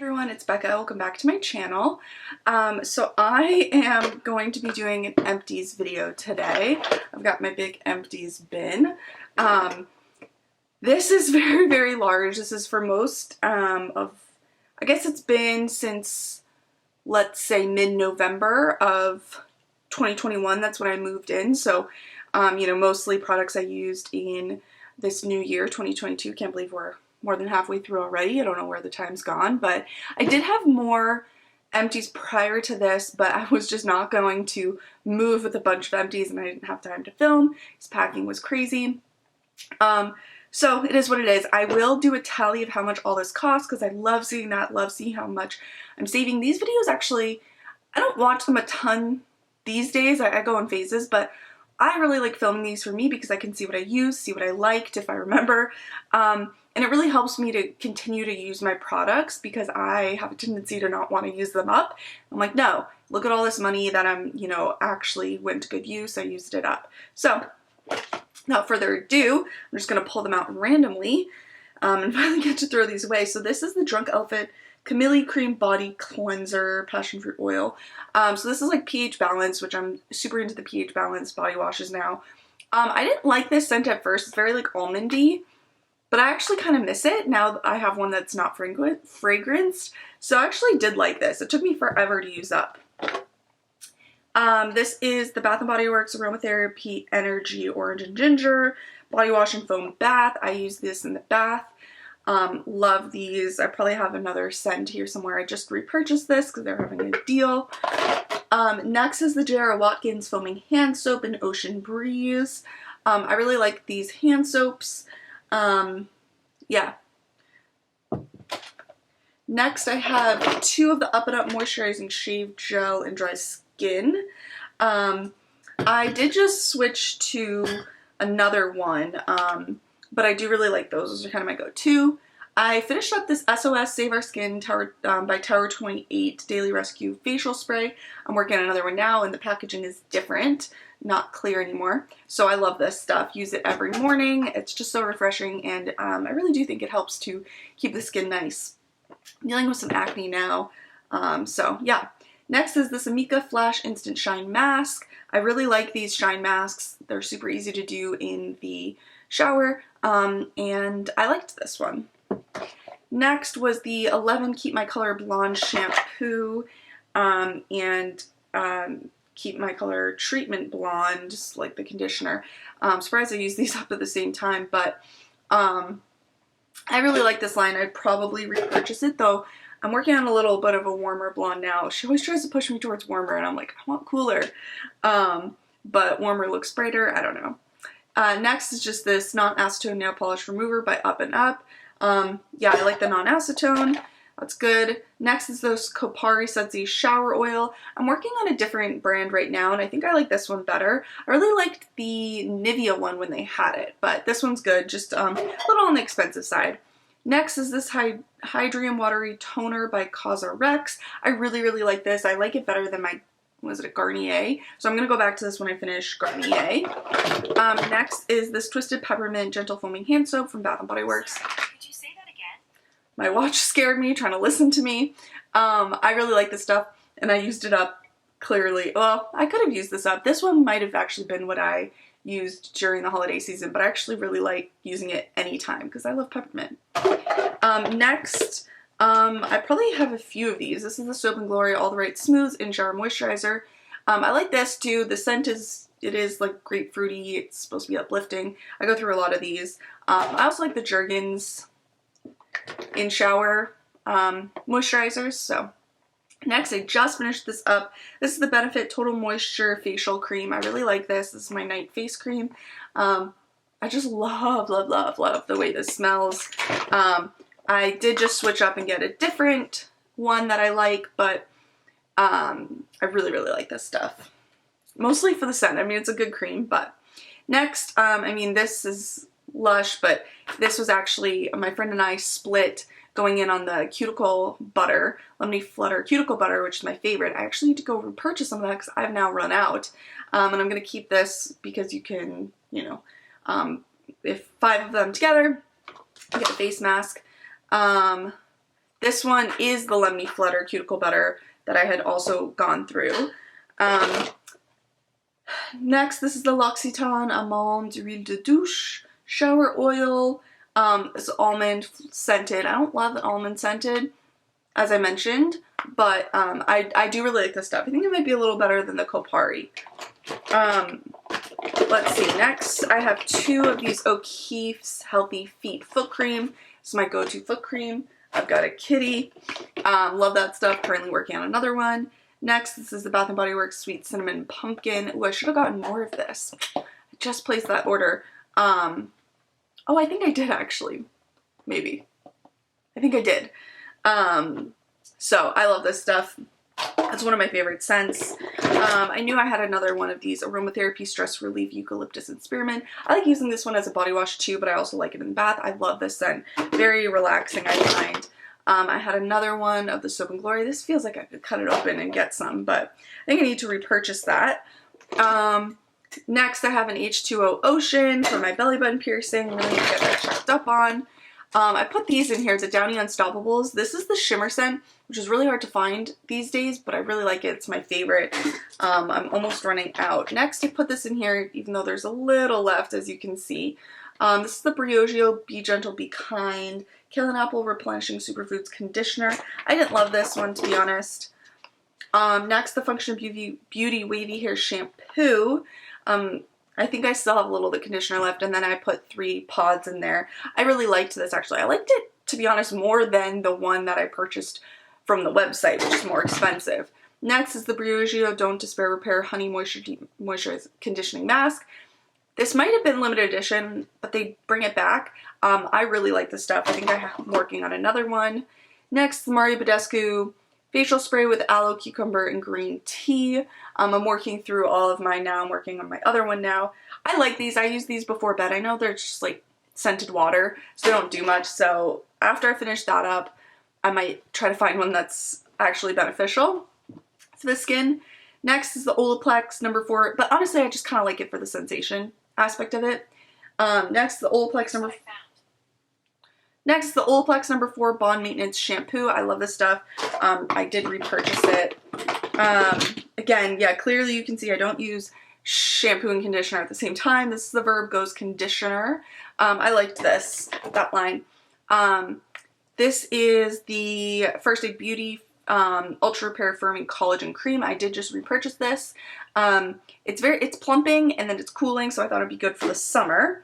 Everyone, it's Becca. Welcome back to my channel. So I am going to be doing an Empties video today. I've got my big Empties bin. This is very, very large. This is for most I guess it's been since, let's say, mid-November of 2021. That's when I moved in. So, you know, mostly products I used in this new year, 2022. Can't believe we're more than halfway through already. I don't know where the time's gone, but I did have more Empties prior to this, but I was just not going to move with a bunch of Empties and I didn't have time to film. This packing was crazy. So it is what it is. I will do a tally of how much all this costs because I love seeing that, love seeing how much I'm saving. These videos actually, I don't watch them a ton these days. I go in phases, but I really like filming these for me because I can see what I use, see what I liked if I remember. And it really helps me to continue to use my products because I have a tendency to not want to use them up. I'm like, no, look at all this money that actually went to good use. I used it up. So without further ado, I'm just going to pull them out randomly and finally get to throw these away. So this is the Drunk Elephant Camellia Cream Body Cleanser Passion Fruit Oil. So this is like pH Balance, which I'm super into the pH Balance body washes now. I didn't like this scent at first. It's very like almondy. But I actually kind of miss it now that I have one that's not fragranced. So I actually did like this. It took me forever to use up. This is the Bath & Body Works Aromatherapy Energy Orange and Ginger Body Wash and Foam Bath. I use this in the bath. Love these. I probably have another scent here somewhere. I just repurchased this because they're having a deal. Next is the J.R. Watkins Foaming Hand Soap in Ocean Breeze. I really like these hand soaps. Yeah. Next I have two of the Up and Up Moisturizing Shave Gel and Dry Skin. I did just switch to another one, but I do really like those. Those are kind of my go-to. I finished up this SOS Save Our Skin by Tower 28 Daily Rescue Facial Spray. I'm working on another one now and the packaging is different. Not clear anymore. So I love this stuff. Use it every morning. It's just so refreshing and I really do think it helps to keep the skin nice. I'm dealing with some acne now. So yeah. Next is this Amika Flash Instant Shine Mask. I really like these shine masks. They're super easy to do in the shower and I liked this one. Next was the 11 Keep My Color Blonde Shampoo and Keep My Color Treatment Blonde, just like the conditioner. I'm surprised I used these up at the same time, but I really like this line. I'd probably repurchase it, though I'm working on a little bit of a warmer blonde now. She always tries to push me towards warmer, and I'm like, I want cooler. But warmer looks brighter. I don't know. Next is just this non-acetone nail polish remover by Up and Up. Yeah, I like the non-acetone. That's good. Next is this Kopari Sudsy Shower Oil. I'm working on a different brand right now, and I think I like this one better. I really liked the Nivea one when they had it, but this one's good, just a little on the expensive side. Next is this Hydrium Watery Toner by Cosrx. I really, really like this. I like it better than my, was it a Garnier? So I'm going to go back to this when I finish Garnier. Next is this Twisted Peppermint Gentle Foaming Hand Soap from Bath & Body Works. My watch scared me, trying to listen to me. I really like this stuff, and I used it up clearly. Well, I could have used this up. This one might have actually been what I used during the holiday season, but I actually really like using it anytime because I love peppermint. Next, I probably have a few of these. This is the Soap & Glory All the Right Smooths In Shower Moisturizer. I like this too. The scent is like grapefruity. It's supposed to be uplifting. I go through a lot of these. I also like the Jergens in shower moisturizers. So next, I just finished this up. This is the Benefit Total Moisture Facial Cream. I really like this. This is my night face cream. I just love, love, love, love the way this smells. I did just switch up and get a different one that I like, but I really, really like this stuff. Mostly for the scent. I mean, it's a good cream, but next, I mean, this is Lush, but this was actually, my friend and I split going in on the cuticle butter, Lemony Flutter cuticle butter, which is my favorite. I actually need to go repurchase some of that because I've now run out. And I'm going to keep this because you can, you know, if 5 of them together, you get a face mask. This one is the Let Me Flutter Cuticle Butter that I had also gone through. Next, this is the L'Occitane Amande Huile de Douche Shower Oil. It's almond scented. I don't love almond scented, as I mentioned, but I do really like this stuff. I think it might be a little better than the Kopari. Let's see. Next, I have 2 of these O'Keeffe's Healthy Feet Foot Cream. This is my go-to foot cream. I've got a kitty. Love that stuff. Currently working on another one. Next, this is the Bath & Body Works Sweet Cinnamon Pumpkin. Ooh, I should have gotten more of this. I just placed that order. Oh, I think I did actually. Maybe. I think I did. So I love this stuff. It's one of my favorite scents. I knew I had another one of these Aromatherapy Stress Relief Eucalyptus and Spearmint. I like using this one as a body wash too, but I also like it in the bath. I love this scent. Very relaxing, I find. I had another one of the Soap and Glory. This feels like I could cut it open and get some, but I think I need to repurchase that. Next, I have an H2O Ocean for my belly button piercing. I'm really going to get that checked up on. I put these in here, the Downy Unstoppables. This is the shimmer scent, which is really hard to find these days, but I really like it. It's my favorite. I'm almost running out. Next, I put this in here, even though there's a little left, as you can see. This is the Briogeo Be Gentle, Be Kind Kale and Apple Replenishing Superfoods Conditioner. I didn't love this one, to be honest. Next, the Function Beauty Wavy Hair Shampoo. I think I still have a little of the conditioner left, and then I put 3 pods in there. I really liked this, actually. I liked it, to be honest, more than the one that I purchased from the website, which is more expensive. Next is the Briogeo Don't Despair Repair Honey Moisture Conditioning Mask. This might have been limited edition, but they bring it back. I really like this stuff. I think I'm working on another one. Next, the Mario Badescu Facial Spray with Aloe, Cucumber, and Green Tea. I'm working through all of mine now. I'm working on my other one now. I like these. I use these before bed. I know they're just like scented water, so they don't do much. So after I finish that up, I might try to find one that's actually beneficial to the skin. Next is the Olaplex number 4, but honestly, I just kind of like it for the sensation aspect of it. Next, the Olaplex number 4 Bond Maintenance Shampoo. I love this stuff. I did repurchase it. Again, yeah, clearly you can see I don't use shampoo and conditioner at the same time. This is the Verb Goes Conditioner. I liked that line. This is the First Aid Beauty Ultra Repair Firming Collagen Cream. I did just repurchase this. It's plumping and then it's cooling, so I thought it'd be good for the summer.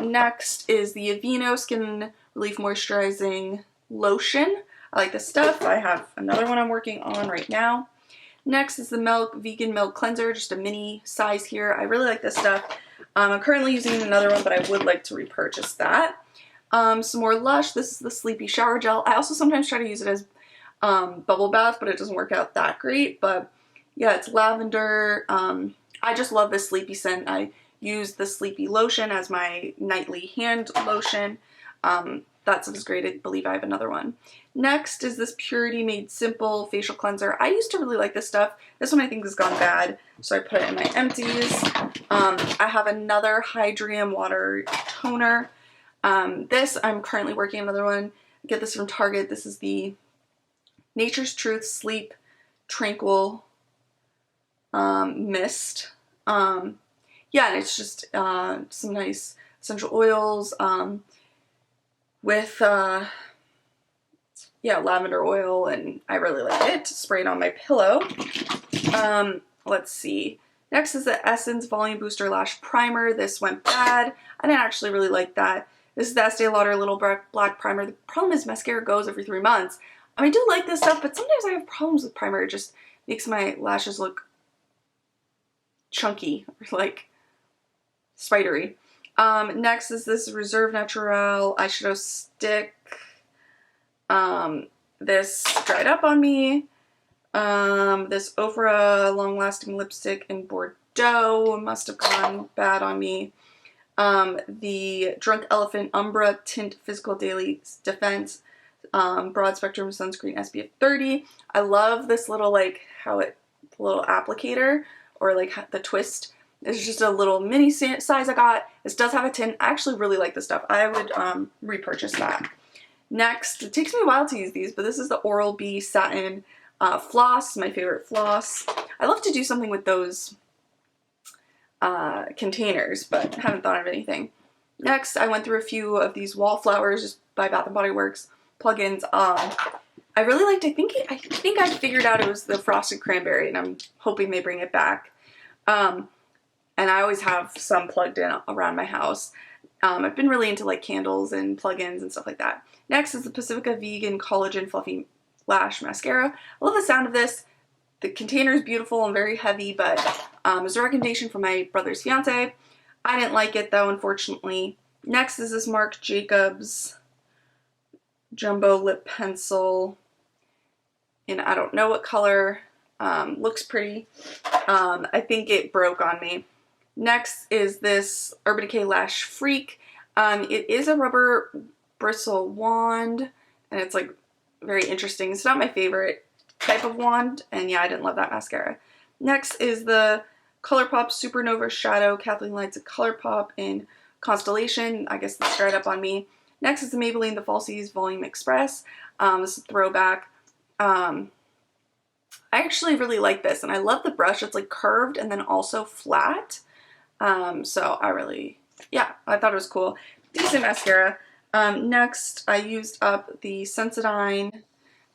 Next is the Aveeno Skin Relief Moisturizing Lotion. I like this stuff. I have another one I'm working on right now. Next is the Vegan Milk Cleanser, just a mini size here. I really like this stuff. I'm currently using another one, but I would like to repurchase that. Some more Lush. This is the Sleepy Shower Gel. I also sometimes try to use it as bubble bath, but it doesn't work out that great. But yeah, it's lavender. I just love this sleepy scent. I use the Sleepy Lotion as my nightly hand lotion. That stuff is great. I believe I have another one. Next is this Purity Made Simple Facial Cleanser. I used to really like this stuff. This one I think has gone bad, so I put it in my empties. I have another Hydrium Water Toner. This, I'm currently working on another one. I get this from Target. This is the Nature's Truth Sleep Tranquil Mist. Yeah, and it's just some nice essential oils with yeah, lavender oil, and I really like it. Spray it on my pillow. Let's see. Next is the Essence Volume Booster Lash Primer. This went bad. I didn't actually really like that. This is the Estee Lauder Little Black Primer. The problem is mascara goes every 3 months. I do like this stuff, but sometimes I have problems with primer. It just makes my lashes look chunky or like spidery. Next is this Reserve Natural eyeshadow stick. This dried up on me. This Ofra Long Lasting Lipstick in Bordeaux must have gone bad on me. The Drunk Elephant Umbra Tint Physical Daily Defense Broad Spectrum Sunscreen SPF 30. I love this little little applicator, or like the twist. It's just a little mini size I got. This does have a tint. I actually really like this stuff. I would repurchase that. Next, it takes me a while to use these, but this is the Oral-B Satin Floss, my favorite floss. I love to do something with those containers, but haven't thought of anything. Next, I went through a few of these Wallflowers just by Bath & Body Works plugins. I really liked, I think I figured out it was the Frosted Cranberry, and I'm hoping they bring it back. And I always have some plugged in around my house. I've been really into like candles and plugins and stuff like that. Next is the Pacifica Vegan Collagen Fluffy Lash Mascara. I love the sound of this. The container is beautiful and very heavy, but it was a recommendation from my brother's fiance. I didn't like it though, unfortunately. Next is this Marc Jacobs Jumbo Lip Pencil in I don't know what color. Looks pretty. I think it broke on me. Next is this Urban Decay Lash Freak. It is a rubber bristle wand, and it's like very interesting. It's not my favorite type of wand, and yeah, I didn't love that mascara. Next is the ColourPop Supernova Shadow Kathleen Lights ColourPop in Constellation. I guess this dried up on me. Next is the Maybelline The Falsies Volume Express. This is a throwback. I actually really like this, and I love the brush. It's like curved and then also flat. So I thought it was cool. Decent mascara. Next, I used up the Sensodyne,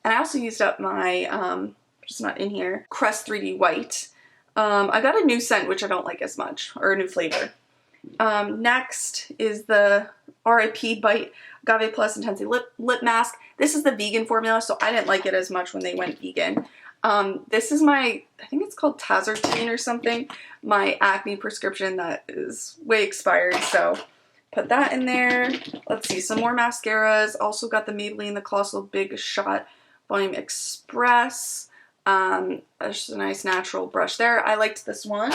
and I also used up my, just not in here, Crest 3D White. I got a new scent, which I don't like as much, or a new flavor. Next is the RIP Bite Agave Plus Intensity Lip Mask. This is the vegan formula, so I didn't like it as much when they went vegan. This is my, I think it's called Tazartine or something, my acne prescription that is way expired, so put that in there. Let's see, some more mascaras. Also got the Maybelline The Colossal Big Shot Volume Express. There's a nice natural brush there. I liked this one.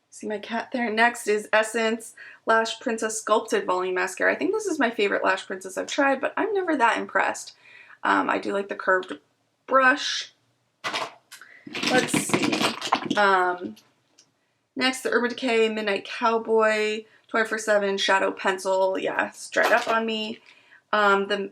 See my cat there. Next is Essence Lash Princess Sculpted Volume Mascara. I think this is my favorite Lash Princess I've tried, but I'm never that impressed. I do like the curved brush. Let's see. Next, the Urban Decay Midnight Cowboy 24/7 Shadow Pencil. Yeah, it's dried up on me. The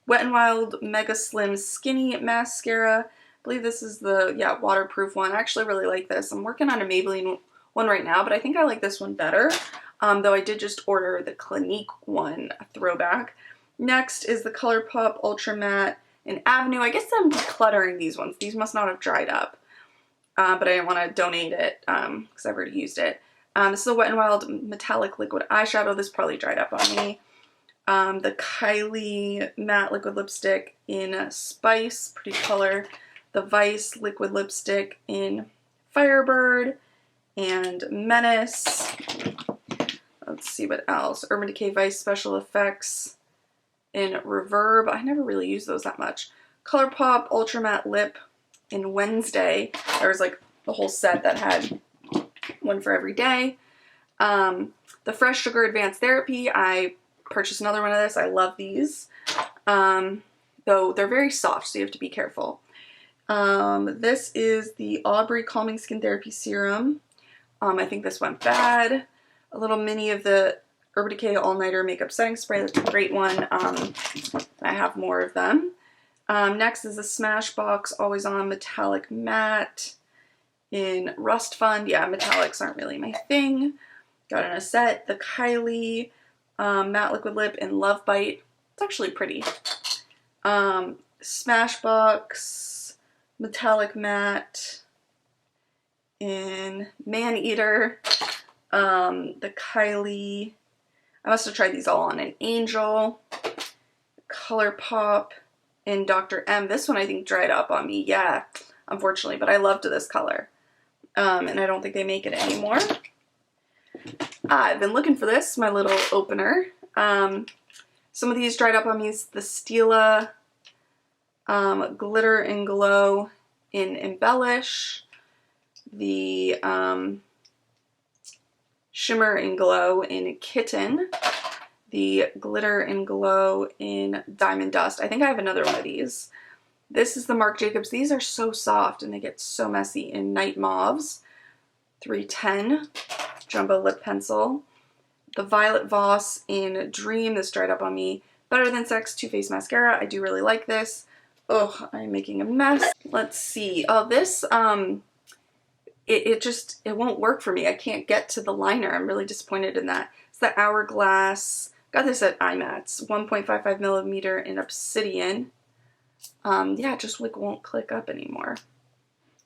Wet n Wild Mega Slim Skinny Mascara. I believe this is the, waterproof one. I actually really like this. I'm working on a Maybelline one right now, but I think I like this one better. Though I did just order the Clinique one, a throwback. Next is the ColourPop Ultra Matte in Avenue. I guess I'm decluttering these ones. These must not have dried up. But I didn't want to donate it because I've already used it. This is a Wet n Wild Metallic Liquid Eyeshadow. This probably dried up on me. The Kylie Matte Liquid Lipstick in Spice, pretty color. The Vice Liquid Lipstick in Firebird and Menace. Let's see what else. Urban Decay Vice Special Effects in Reverb. I never really use those that much. ColourPop Ultra Matte Lip in Wednesday. There was like the whole set that had one for every day. The Fresh Sugar Advanced Therapy. I purchased another one of this. I love these. Though they're very soft, so you have to be careful. This is the Aubrey Calming Skin Therapy Serum. I think this went bad. A little mini of the Urban Decay All Nighter Makeup Setting Spray. That's a great one. I have more of them. Next is the Smashbox Always On Metallic Matte in Rust Fund. Yeah, metallics aren't really my thing. Got in a set. The Kylie Matte Liquid Lip in Love Bite. It's actually pretty. Smashbox Metallic Matte in Maneater. The Kylie, I must have tried these all on an Angel. ColourPop in Dr. M. This one I think dried up on me. Yeah, unfortunately, but I loved this color. And I don't think they make it anymore. I've been looking for this, my little opener. Some of these dried up on me. It's the Stila Glitter and Glow in Embellish. The Shimmer and Glow in Kitten. The Glitter and Glow in Diamond Dust. I think I have another one of these. This is the Marc Jacobs. These are so soft and they get so messy in Night Mauves. 310 Jumbo Lip Pencil. the Violet Voss in Dream. This dried up on me. Better Than Sex Too Faced Mascara. I do really like this. Oh, I'm making a mess. Let's see. Oh, this, it won't work for me. I can't get to the liner. I'm really disappointed in that. It's the Hourglass. Got this at IMATS. 1.55 millimeter in Obsidian. Yeah, it just like won't click up anymore.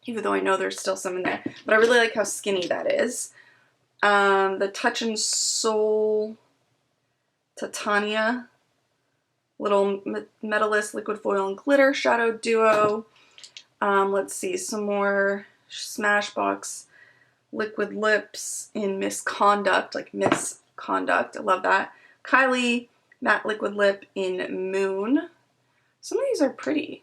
Even though I know there's still some in there. But I really like how skinny that is. The Touch and Soul Titania. Little Metalist Liquid Foil and Glitter Shadow Duo. Let's see, some more Smashbox Liquid Lips in Misconduct, like Misconduct. I love that. Kylie Matte Liquid Lip in Moon. Some of these are pretty.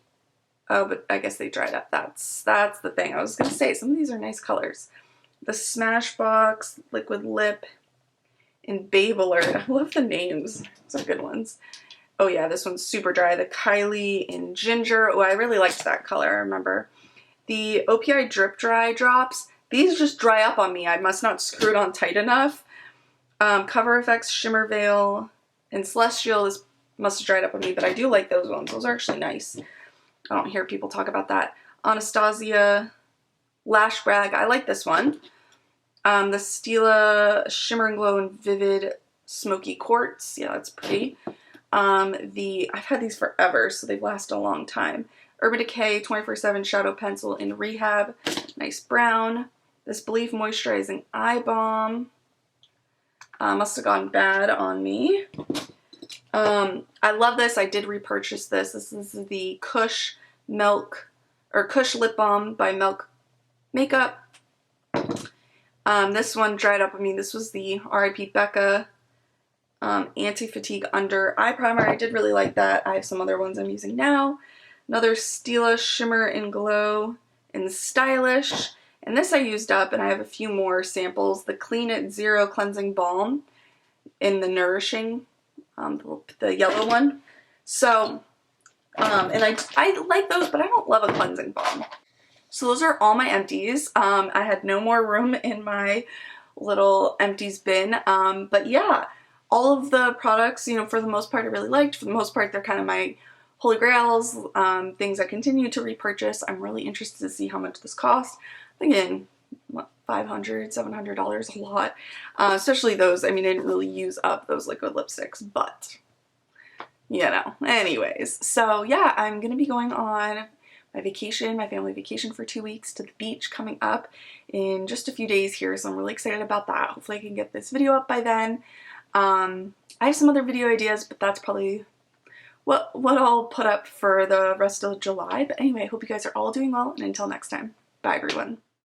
Oh, but I guess they dried up. That's the thing. I was going to say, some of these are nice colors. The Smashbox Liquid Lip in Babe Alert. I love the names. Those are good ones. Oh yeah, this one's super dry. The Kylie in Ginger. Oh, I really liked that color, I remember. The OPI Drip Dry drops. These just dry up on me. I must not screw it on tight enough. Cover FX Shimmer Veil and Celestial. This must have dried up on me, but I do like those ones. Those are actually nice. I don't hear people talk about that. Anastasia Lash Brag. I like this one. The Stila Shimmer and Glow and Vivid Smoky Quartz. Yeah, that's pretty. I've had these forever, so they've lasted a long time. Urban Decay 24/7 Shadow Pencil in Rehab. Nice brown. This Belief Moisturizing Eye Balm. Must have gone bad on me. I love this. I did repurchase this. This is the Kush Lip Balm by Milk Makeup. This one dried up. I mean, this was the RIP Becca Anti-Fatigue Under Eye Primer. I did really like that. I have some other ones I'm using now. Another Stila Shimmer and Glow in Stylish. And this I used up, and I have a few more samples. The Clean It Zero Cleansing Balm in the Nourishing, the yellow one. So, and I like those, but I don't love a cleansing balm. So those are all my empties. I had no more room in my little empties bin. But yeah, all of the products, you know, for the most part I really liked. For the most part, they're kind of my holy grails, things I continue to repurchase. I'm really interested to see how much this costs. Again, what, $500, $700, a lot. Especially those, I mean, I didn't really use up those liquid lipsticks, but, you know, anyways. So yeah, I'm going to be going on my vacation, my family vacation for 2 weeks to the beach coming up in just a few days here. So I'm really excited about that. Hopefully I can get this video up by then. I have some other video ideas, but that's probably what I'll put up for the rest of July. But anyway, I hope you guys are all doing well, and until next time, bye everyone.